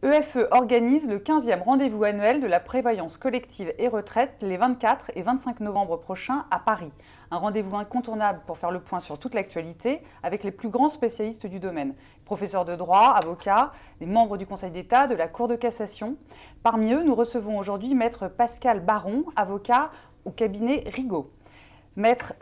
EFE organise le 15e rendez-vous annuel de la prévoyance collective et retraite les 24 et 25 novembre prochains à Paris. Un rendez-vous incontournable pour faire le point sur toute l'actualité avec les plus grands spécialistes du domaine. Professeurs de droit, avocats, des membres du Conseil d'État, de la Cour de cassation. Parmi eux, nous recevons aujourd'hui Maître Pascal Baron, avocat au cabinet Rigaud. Maître,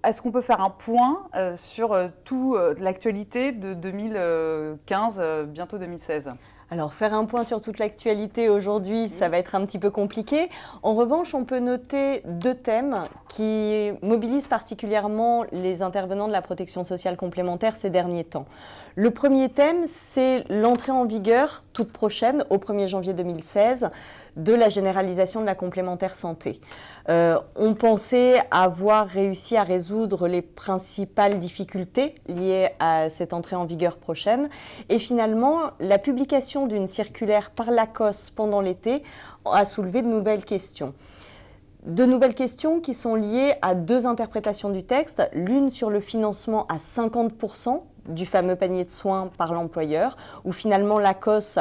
est-ce qu'on peut faire un point sur toute l'actualité de 2015, bientôt 2016 ? Alors, faire un point sur toute l'actualité aujourd'hui, ça va être un petit peu compliqué. En revanche, on peut noter deux thèmes qui mobilisent particulièrement les intervenants de la protection sociale complémentaire ces derniers temps. Le premier thème, c'est l'entrée en vigueur toute prochaine, au 1er janvier 2016, de la généralisation de la complémentaire santé. On pensait avoir réussi à résoudre les principales difficultés liées à cette entrée en vigueur prochaine. Et finalement, la publication d'une circulaire par l'ACOS pendant l'été a soulevé de nouvelles questions. De nouvelles questions qui sont liées à deux interprétations du texte, l'une sur le financement à 50% du fameux panier de soins par l'employeur, où finalement l'ACOS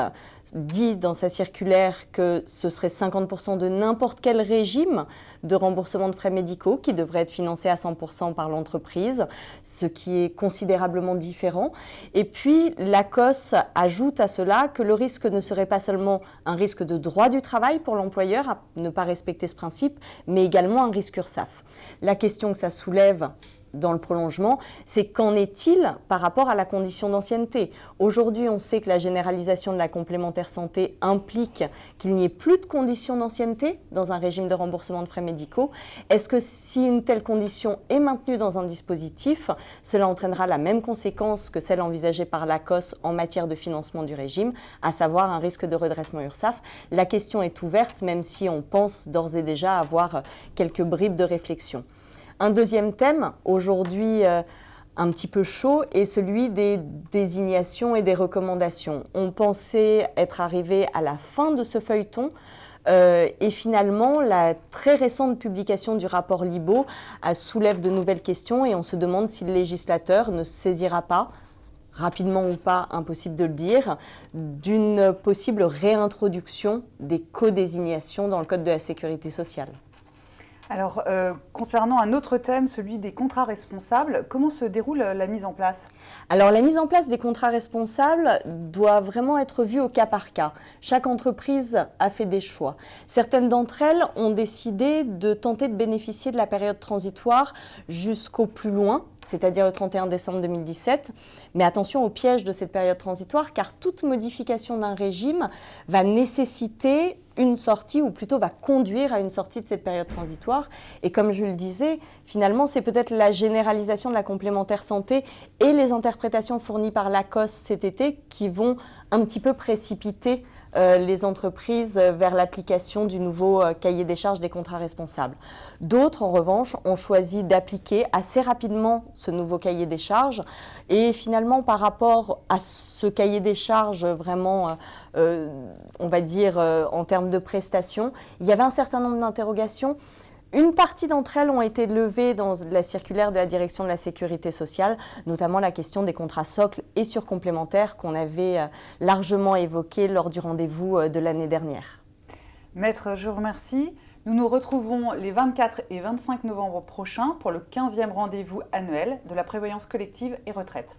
dit dans sa circulaire que ce serait 50% de n'importe quel régime de remboursement de frais médicaux qui devrait être financé à 100% par l'entreprise, ce qui est considérablement différent. Et puis l'ACOS ajoute à cela que le risque ne serait pas seulement un risque de droit du travail pour l'employeur à ne pas respecter ce principe, mais également un risque URSSAF. La question que ça soulève dans le prolongement, c'est qu'en est-il par rapport à la condition d'ancienneté ? Aujourd'hui, on sait que la généralisation de la complémentaire santé implique qu'il n'y ait plus de condition d'ancienneté dans un régime de remboursement de frais médicaux. Est-ce que si une telle condition est maintenue dans un dispositif, cela entraînera la même conséquence que celle envisagée par l'ACOS en matière de financement du régime, à savoir un risque de redressement URSSAF ? La question est ouverte, même si on pense d'ores et déjà avoir quelques bribes de réflexion. Un deuxième thème, aujourd'hui un petit peu chaud, est celui des désignations et des recommandations. On pensait être arrivé à la fin de ce feuilleton et finalement, la très récente publication du rapport Libaud soulève de nouvelles questions et on se demande si le législateur ne se saisira pas, rapidement ou pas, impossible de le dire, d'une possible réintroduction des co-désignations dans le Code de la sécurité sociale. Alors, concernant un autre thème, celui des contrats responsables, comment se déroule la mise en place ? Alors, la mise en place des contrats responsables doit vraiment être vue au cas par cas. Chaque entreprise a fait des choix. Certaines d'entre elles ont décidé de tenter de bénéficier de la période transitoire jusqu'au plus loin, c'est-à-dire le 31 décembre 2017. Mais attention au piège de cette période transitoire, car toute modification d'un régime va nécessiter une sortie, ou plutôt va conduire à une sortie de cette période transitoire. Et comme je le disais, finalement, c'est peut-être la généralisation de la complémentaire santé et les interprétations fournies par l'ACOS cet été qui vont un petit peu précipiter les entreprises vers l'application du nouveau cahier des charges des contrats responsables. D'autres, en revanche, ont choisi d'appliquer assez rapidement ce nouveau cahier des charges et finalement, par rapport à ce cahier des charges vraiment, on va dire, en termes de prestations, il y avait un certain nombre d'interrogations. Une partie d'entre elles ont été levées dans la circulaire de la direction de la sécurité sociale, notamment la question des contrats socles et surcomplémentaires qu'on avait largement évoqué lors du rendez-vous de l'année dernière. Maître, je vous remercie. Nous nous retrouvons les 24 et 25 novembre prochains pour le 15e rendez-vous annuel de la prévoyance collective et retraite.